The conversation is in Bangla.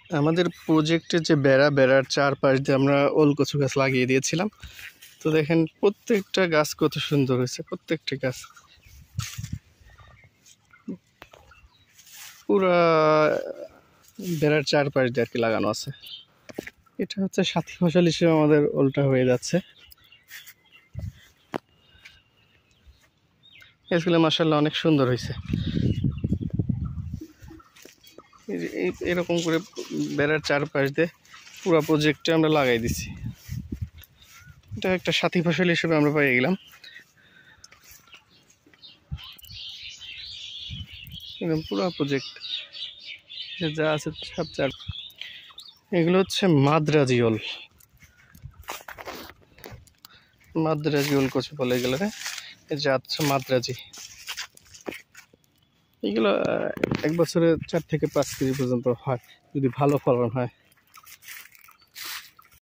আমাদের প্রজেক্টের যে বেড়ার চারপাশ দিয়ে আমরা ওল কচু গাছ লাগিয়ে দিয়েছিলাম। তো দেখেন প্রত্যেকটা গাছ কত সুন্দর হয়েছে, প্রত্যেকটা গাছ পুরা বেড়ার চারপাশ দিয়ে আর কি লাগানো আছে। এটা হচ্ছে সাথী ফসল হিসেবে আমাদের ওলটা হয়ে যাচ্ছে। গাছগুলো মাশাআল্লাহ অনেক সুন্দর হয়েছে। এরকম করে বেড়ার চারপাশ দিয়ে পুরো প্রজেক্টে আমরা লাগাই দিছি। এটা একটা সাথী ফসল হিসেবে আমরা পেয়ে গেলাম। পুরো প্রজেক্ট যা আছে সব চার। এগুলো হচ্ছে মাদ্রাজি ওল, মাদ্রাজি ওল কচু বলে এগুলো। যা হচ্ছে মাদ্রাজি, এগুলো 1 বছরে 4 থেকে 5 কেজি পর্যন্ত হয় যদি ভালো ফলন হয়।